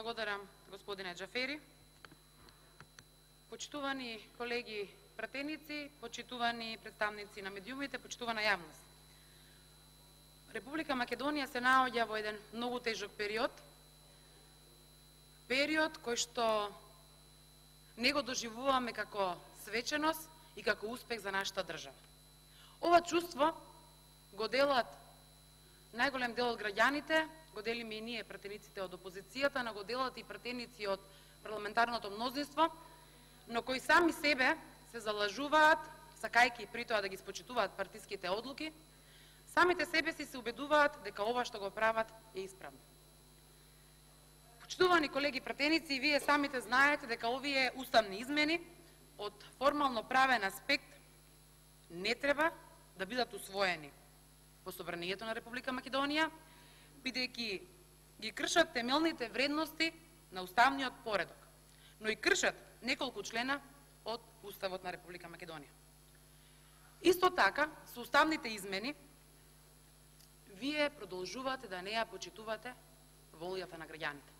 Благодарам, господине Џафери. Почитувани колеги пратеници, почитувани представници на медиумите, почитувана јавност. Република Македонија се наоѓа во еден многу тежок период кој што не го доживуваме како свеченост и како успех за нашата држава. Ова чувство го делат најголем дел од граѓаните, го делиме и ние пратениците од опозицијата, но го делат и пратеници од парламентарното мнозинство, но кои сами себе се залажуваат, сакајки при тоа да ги спочитуваат партиските одлуки, самите себе си се убедуваат дека ова што го прават е исправно. Почитувани колеги пратеници, вие самите знаете дека овие уставни измени од формално правен аспект не треба да бидат усвоени во Собранието на Република Македонија, бидејќи ги кршат темелните вредности на уставниот поредок, но и кршат неколку члена од Уставот на Република Македонија. Исто така, со уставните измени, вие продолжувате да не ја почитувате волјата на граѓаните.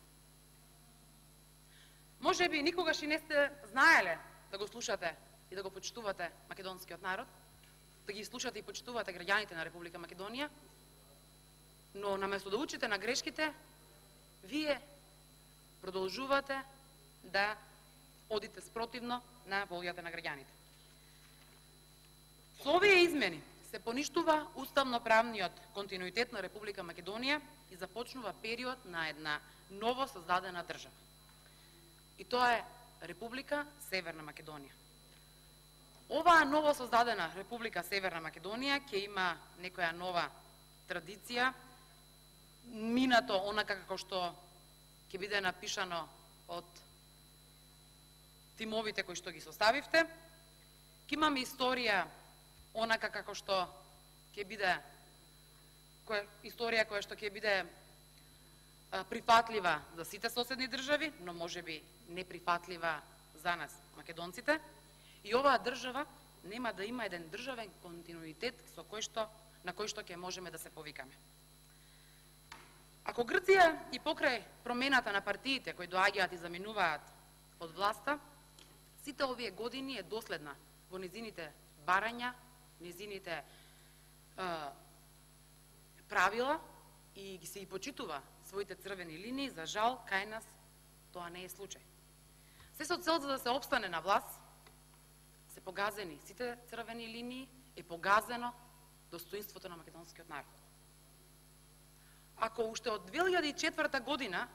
Може би никогаш и не сте знаеле да го слушате и да го почитувате македонскиот народ, да ги слушате и почитувате граѓаните на Република Македонија, но наместо да учите на грешките, вие продолжувате да одите спротивно на волјата на граѓаните. Со овие измени се поништува уставно-правниот континуитет на Република Македонија и започнува период на една ново создадена држава. И тоа е Република Северна Македонија. Оваа ново создадена Република Северна Македонија ќе има некоја нова традиција, минато онака како што ќе биде напишано од тимовите кои што ги составивте. Ќе имаме историја онака како што ќе биде историја која што ќе биде прифатлива за сите соседни држави, но можеби неприфатлива за нас, македонците. И оваа држава нема да има еден државен континуитет на кој што ќе можеме да се повикаме. Ако Грција и покрај промената на партиите кои доаѓаат и заминуваат од власта, сите овие години е доследна во низините барања, низините правила и ги се и почитува своите црвени линии, за жал, кај нас тоа не е случај. Се со цел за да се опстане на власт, се погазени сите црвени линии, е погазено достоинството на македонскиот народ. Ако уште од 2004 година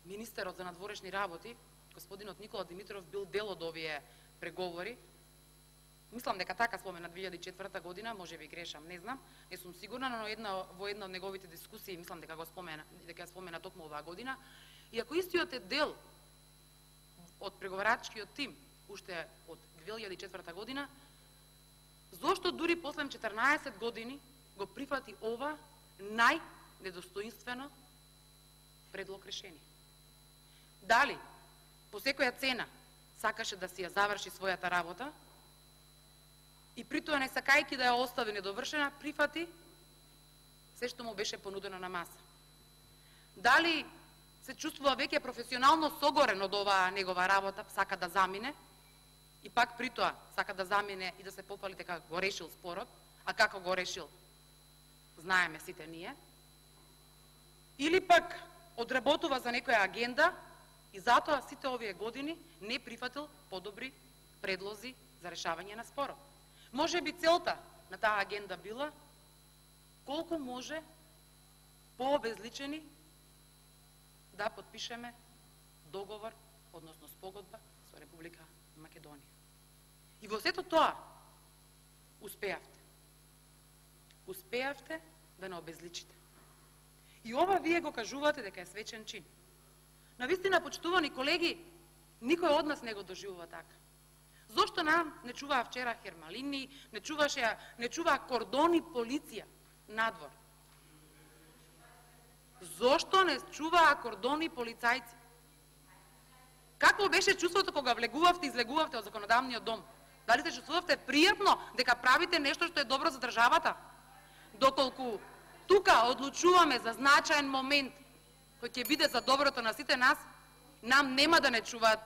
министерот за надворешни работи, господинот Никола Димитров, бил дел од овие преговори, мислам дека така спомена 2004 година, може би грешам, не знам, не сум сигурна, но во една од неговите дискусии мислам дека ја спомена токму оваа година. И ако истиот е дел од преговарачкиот тим уште од 2004 година, зошто дури после 14 години го прифати ова најнедостоинствено предлог решение? Дали по секоја цена сакаше да си ја заврши својата работа и при тоа не сакајќи да ја остави недовршена, прифати се што му беше понудено на маса? Дали се чувствува веќе професионално согорен од оваа негова работа, сака да замине и пак при тоа сака да замине и да се пофали дека го решил спорот, а како го решил знаеме сите ние? Или пак одработува за некоја агенда и затоа сите овие години не прифатил подобри предлози за решавање на спорот? Може би целта на таа агенда била колку може пообезличени да подпишеме договор, односно спогодба со Република Македонија. И во сето тоа успеавте. Успеавте да не обезличите. И ова вие го кажувате дека е свечен чин. Навистина, почитувани колеги, никој од нас не го доживува така. Зошто нам не чуваа вчера хермалини, не чуваа кордони полиција надвор? Зошто не чуваа кордони полицајци? Какво беше чувството кога влегувавте и излегувавте од законодавниот дом? Дали се чувствувавте пријатно дека правите нешто што е добро за државата? Доколку тука одлучуваме за значаен момент кој ќе биде за доброто на сите нас, Нам нема да не чуваат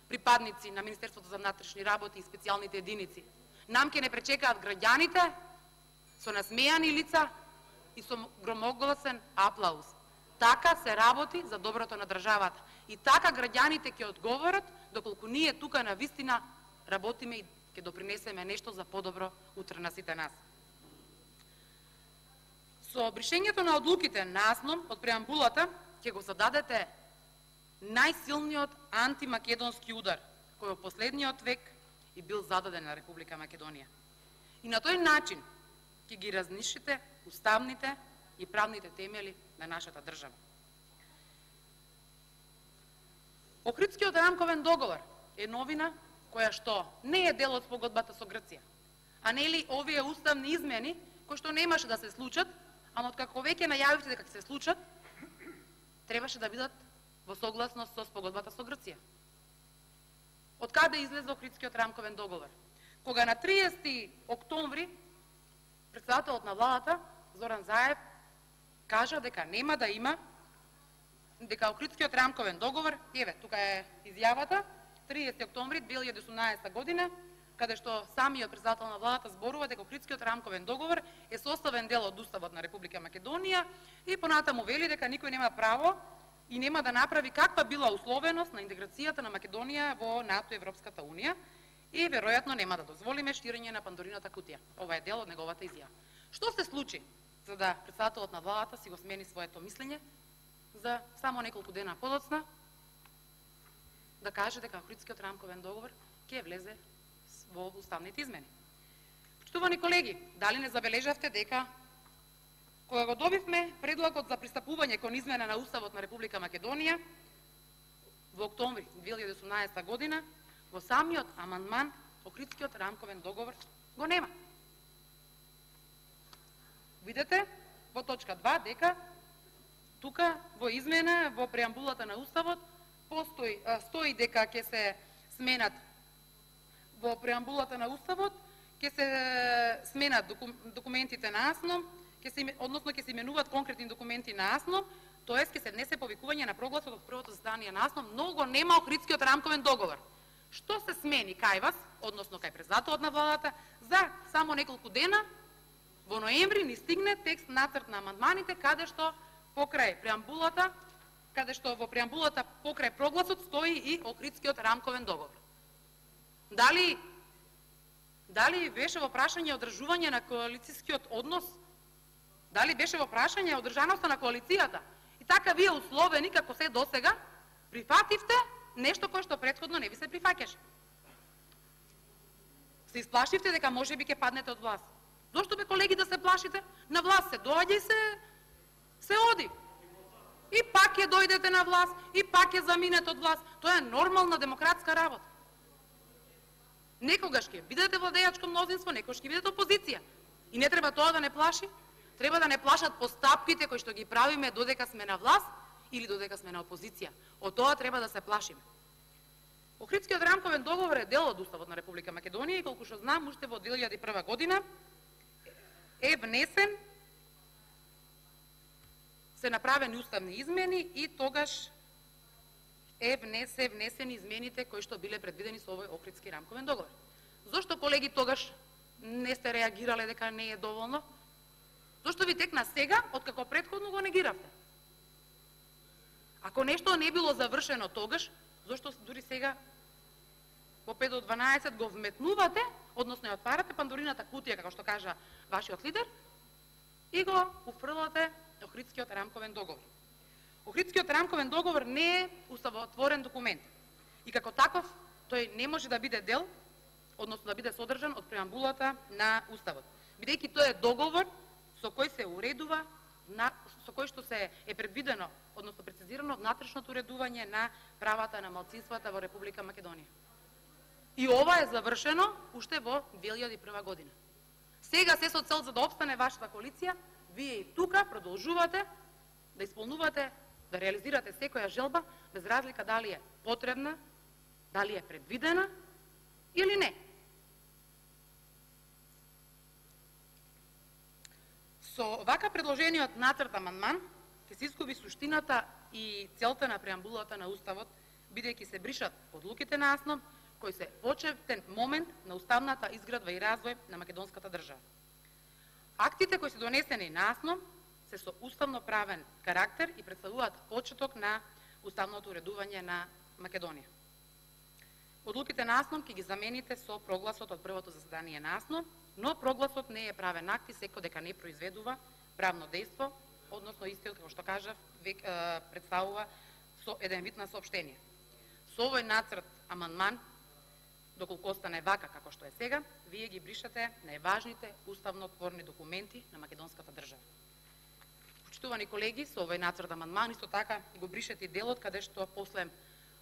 припадници на Министерството за внатрешни работи и специјалните единици. Нам ќе не пречекаат граѓаните со насмејани лица и со громогласен аплауз. Така се работи за доброто на државата. И така граѓаните ќе одговорат доколку ние тука на вистина работиме и ќе допринесеме нешто за подобро утре на сите нас. Со бришењето на одлуките наасном од преамбулата ќе го зададете најсилниот антимакедонски удар кој во последниот век и бил зададен на Република Македонија. И на тој начин ќе ги разнишите уставните и правните темели на нашата држава. Охридскиот рамковен договор е новина која што не е дел од спогодбата со Грција, а нели овие уставни измени кои што немаше да се случат, ама откако веќе најавивте дека ќе се случат, требаше да бидат во согласност со спогодбата со Грција. Од каде излезе Охридскиот рамковен договор? Кога на 30 октомври председателот на владата Зоран Заев кажа дека нема да има, дека Охридскиот рамковен договор, еве, тука е изјавата, 30 октомври 2018 година, каде што самиот председател на владата зборува дека Охридскиот рамковен договор е составен дел од Уставот на Република Македонија и понатаму вели дека никој нема право и нема да направи каква била условеност на интеграцијата на Македонија во НАТО и Европската Унија и веројатно нема да дозволиме ширење на Пандорината кутија. Ова е дел од неговата изјава. Што се случи за да председателот на владата си го смени своето мислење за само неколку дена подоцна да каже дека Охридскиот рамковен договор ќе влезе во уставните измени? Почитувани колеги, дали не забележавте дека кога го добивме предлогот за пристапување кон измена на Уставот на Република Македонија во октомври 2018 година, во самиот амандман Охридскиот рамковен договор го нема. Видете во точка 2 дека тука во измена во преамбулата на Уставот стои дека ќе се сменат во преамбулата на Уставот ќе се сменат документите на АСНОМ, односно ќе се именуваат конкретни документи на АСНОМ, тоест ќе се внесе повикување на прогласот од првото заседание на АСНОМ, но го нема Охридскиот рамковен договор. Што се смени кај вас, односно кај председателот на владата, за само неколку дена во ноември ни стигне текст нацрт на амандманите каде што покрај преамбулата, каде што во преамбулата покрај прогласот стои и Охридскиот рамковен договор. Дали беше во прашање одржување на коалицијскиот однос? Дали беше во прашање одржаноста на коалицијата? И така вие условени како се досега прифативте нешто кое што претходно не ви се прифаќаше. Се исплашивте дека можеби ќе паднете од власт. Зошто бе колеги да се плашите? На власт се доаѓа и се оди. И пак ќе дојдете на власт, и пак ќе заминете од власт. Тоа е нормална демократска работа. Некогаш ќе бидете владејачко мнозинство, некогаш ќе бидете опозиција. И не треба тоа да не плаши. Треба да не плашат постапките кои што ги правиме додека сме на власт или додека сме на опозиција. Од тоа треба да се плашиме. Охридскиот рамковен договор е дел од Уставот на Република Македонија и колку што знам, уште во 2001 година е внесен, се направени уставни измени и тогаш се внесени измените кои што биле предвидени со овој Охридски рамковен договор. Зошто, колеги, тогаш не сте реагирале дека не е доволно? Зошто ви текна сега, откако претходно го негиравте? Ако нешто не било завршено тогаш, зошто дури сега по 5 до 12 го вметнувате, односно ја отварате Пандорината кутија, како што кажа вашиот лидер, и го уфрлате Охридскиот рамковен договор. Охридскиот рамковен договор не е уставотворен документ и како таков тој не може да биде дел, односно да биде содржан од преамбулата на Уставот, бидејќи тој е договор со кој се уредува, со кој што се е предвидено, односно прецизирано внатрешното уредување на правата на малцинствата во Република Македонија. И ова е завршено уште во 2001 година. Сега се со цел за да опстане вашата коалиција, вие и тука продолжувате да исполнувате, да реализирате секоја желба, без разлика дали е потребна, дали е предвидена или не. Со вака предложениот нацрт амандман ќе се изгуби суштината и целта на преамбулата на Уставот бидејќи се бришат одлуките на АСНОМ, кој се почетен момент на уставната изградба и развој на македонската држава. Актите кои се донесени на АСНОМ се со уставно-правен карактер и представуваат почеток на уставното уредување на Македонија. Одлуките на АСНОМ ќе ги замените со прогласот од првото заседание на АСНОМ, но прогласот не е правен акт и секој дека не произведува правно дејство, односно истиот, како што кажав, представува со еден вид на соопштение. Со овој нацрт амандман, доколку остане вака како што е сега, вие ги бришате најважните уставнотворни документи на македонската држава. Почитувани колеги, со овој нацрт амандман исто така го бришете и делот каде што после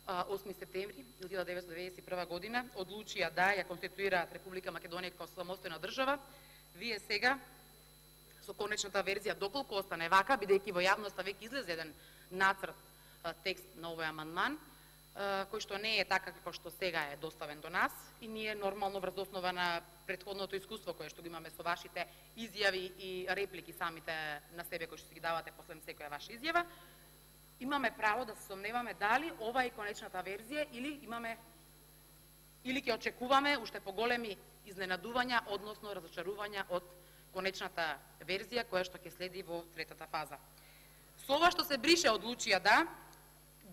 8 септември 1991 година одлучија да ја конституираат Република Македонија како самостојна држава. Вие сега со конечната верзија, доколку остане вака, бидејќи во јавноста веќе излезе еден нацрт текст на овој амандман, кој што не е така како што сега е доставен до нас и ние нормално врз основа на претходното искуство кое што го имаме со вашите изјави и реплики самите на себе кои што си ги давате после секоја ваша изјава, имаме право да се сомневаме дали ова е конечната верзија или ќе очекуваме уште поголеми изненадувања, односно разочарувања од конечната верзија која што ќе следи во третата фаза. Со ова што се брише одлучија да,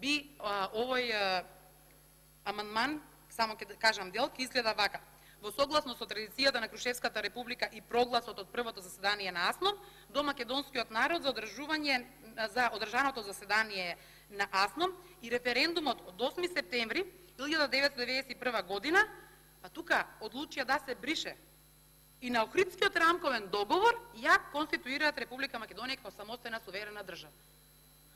би овој амандман, само ќе кажам дел, ќе изгледа вака. Во согласно со традицијата на Крушевската република и прогласот од првото заседание на АСНОМ, до македонскиот народ за одржаното заседание на АСНОМ и референдумот од 8 септември 1991 година, а тука одлучија да се брише и на Охридскиот рамковен договор ја конституираат Република Македонија како самостојна суверена држава.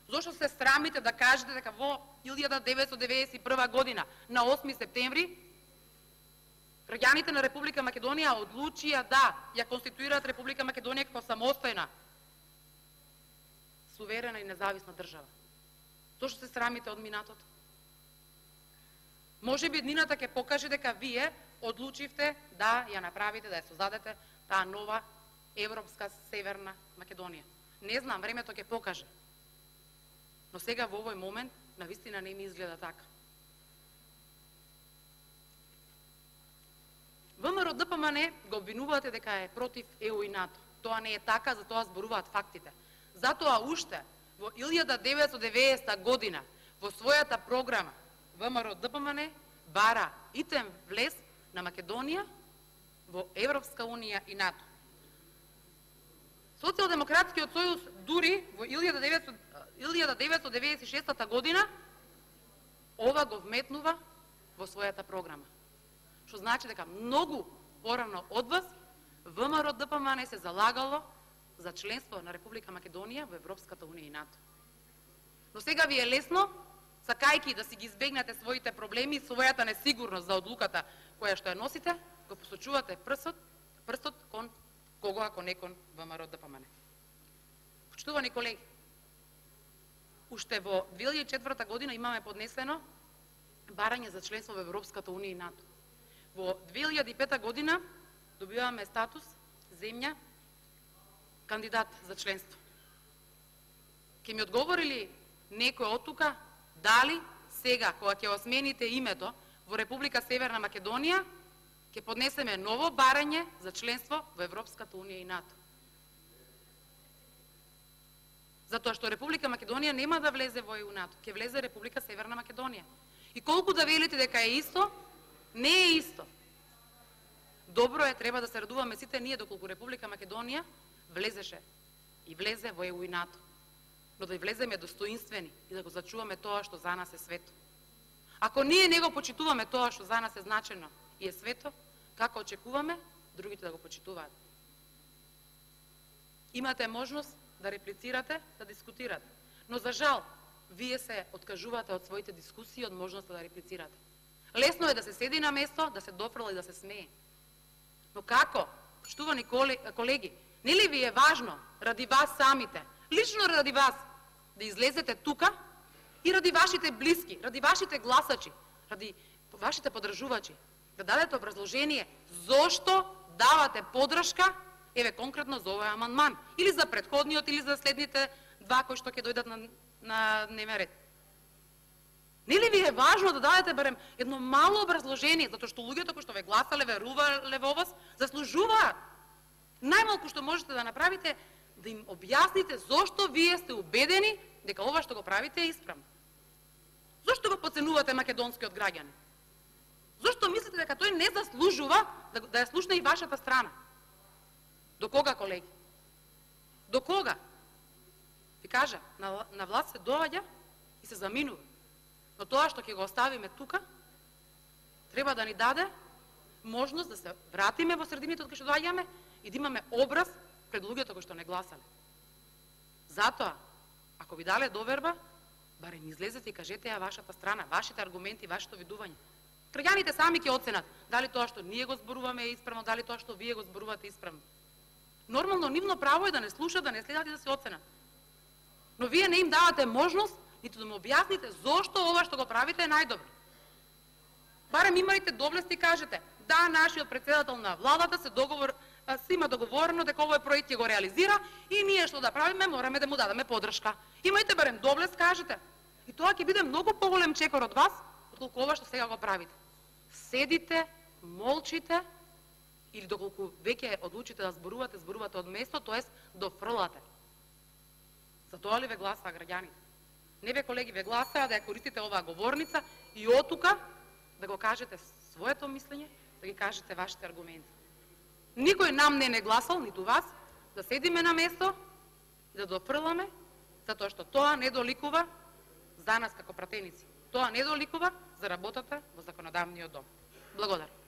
Зошто се срамите да кажете дека во 1991 година на 8 септември граѓаните на Република Македонија одлучија да ја конституираат Република Македонија како самостојна, суверена и независна држава? Зошто се срамите од минатото? Можеби днината ќе покаже дека вие одлучивте да ја направите, да ја создадете таа нова европска Северна Македонија. Не знам, времето ќе покаже. Но сега во овој момент навистина не ми изгледа така. ВМРО ДПМН го обвинувате дека е против ЕУ и НАТО. Тоа не е така, за тоа зборуваат фактите. Затоа уште во 1990 година во својата програма ВМРО ДПМН бара итен влез на Македонија во Европска унија и НАТО. Социјалдемократскиот сојуз дури во 1996 година ова го вметнува во својата програма. Што значи дека многу порано од вас ВМРО ДПМН се залагало за членство на Република Македонија во Европската унија и НАТО. Но сега ви е лесно, сакајки да си ги избегнете своите проблеми и својата несигурност за одлуката која што ја носите, го посочувате прстот кон кого ако не кон ВМРО ДПМН. Почитувани колеги, уште во 2004 година имаме поднесено барање за членство во Европската унија и НАТО. Во 2005 година добиваме статус земја кандидат за членство. Ке ми одговори некој од тука дали сега, кога ќе осмените името во Република Северна Македонија, ќе поднесеме ново барање за членство во Европската унија и НАТО? Затоа што Република Македонија нема да влезе во ЕУ НАТО, ќе влезе Република Северна Македонија. И колку да велите дека е исто, не е исто. Добро е, треба да се радуваме сите ние доколку Република Македонија влезеше и влезе во ЕУ и НАТО. Но да влеземе достоинствени и да го зачуваме тоа што за нас е свето. Ако ние не го почитуваме тоа што за нас е значено и е свето, како очекуваме другите да го почитуваат? Имате можност да реплицирате, да дискутирате. Но за жал, вие се откажувате од своите дискусии, од можноста да реплицирате. Лесно е да се седи на место, да се дофрла и да се смее. Но како, почитувани колеги, нели ви е важно ради вас самите, лично ради вас, да излезете тука и ради вашите блиски, ради вашите гласачи, ради вашите подржувачи, да дадете образложение зошто давате подршка, еве конкретно за овој амандман, или за претходниот, или за следните два кои што ќе дојдат на дневен ред. Нели ви е важно да дадете барем едно мало образложение, затоа што луѓето кои што ве гласале, верувале во вас, заслужуваат. Најмалку што можете да направите, да им објасните зошто вие сте убедени дека ова што го правите е исправно. Зошто го поценувате македонскиот граѓанин? Зошто мислите дека тој не заслужува да ја слушне и вашата страна? До кога, колеги? До кога? Ви кажа, на власт се доаѓа и се заминува. Но тоа што ќе го оставиме тука, треба да ни даде можност да се вратиме во средините од кај што доаѓаме и да имаме образ пред луѓето кои што не гласале. Затоа, ако ви дале доверба, барем излезете и кажете ја вашата страна, вашите аргументи, вашето видување. Граѓаните сами ќе оценат дали тоа што ние го зборуваме е исправно, дали тоа што вие го зборувате е исправно. Нормално, нивно право е да не слушат, да не следат и да се оценат. Но вие не им давате можност ниту да му објасните зошто ова што го правите е најдобро. Барем имајте доблест и кажете, да, нашиот председател на владата се има договорено дека овој проект ќе го реализира и ние што да правиме, мораме да му дадеме поддршка. Имајте барем доблест, кажете. И тоа ќе биде многу поголем чекор од вас, отколку ова што сега го правите. Седите, молчите, или доколку веќе одлучите да зборувате од место, тоест дофрлате. За тоа ли ве гласаа граѓаните? Не ве, колеги, ве гласаа да ја користите оваа говорница и отука да го кажете своето мислење, да ги кажете вашите аргументи. Никој нам не гласал, ниту вас, да седиме на место и да дофрламе, затоа што тоа не доликува за нас како пратеници. Тоа не доликува за работата во законодавниот дом. Благодарам.